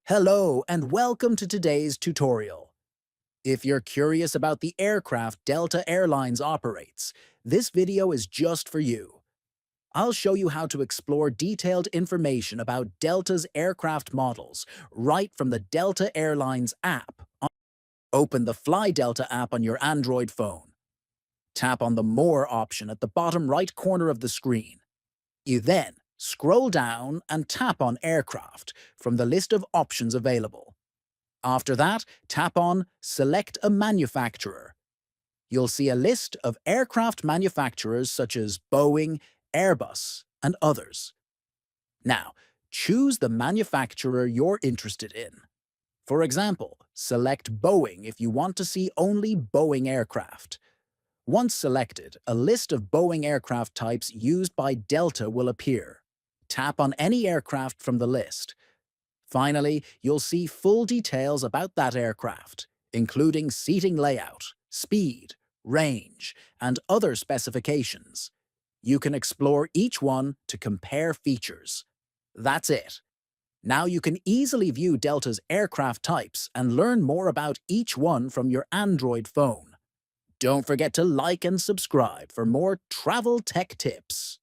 Hello and welcome to today's tutorial. If you're curious about the aircraft Delta Airlines operates, this video is just for you. I'll show you how to explore detailed information about Delta's aircraft models right from the Delta Airlines app. Open the Fly Delta app on your Android phone. Tap on the More option at the bottom right corner of the screen. You then scroll down and tap on Aircraft from the list of options available. After that, tap on Select a Manufacturer. You'll see a list of aircraft manufacturers such as Boeing, Airbus, and others. Now, choose the manufacturer you're interested in. For example, select Boeing if you want to see only Boeing aircraft. Once selected, a list of Boeing aircraft types used by Delta will appear. Tap on any aircraft from the list. Finally, you'll see full details about that aircraft, including seating layout, speed, range, and other specifications. You can explore each one to compare features. That's it. Now you can easily view Delta's aircraft types and learn more about each one from your Android phone. Don't forget to like and subscribe for more travel tech tips.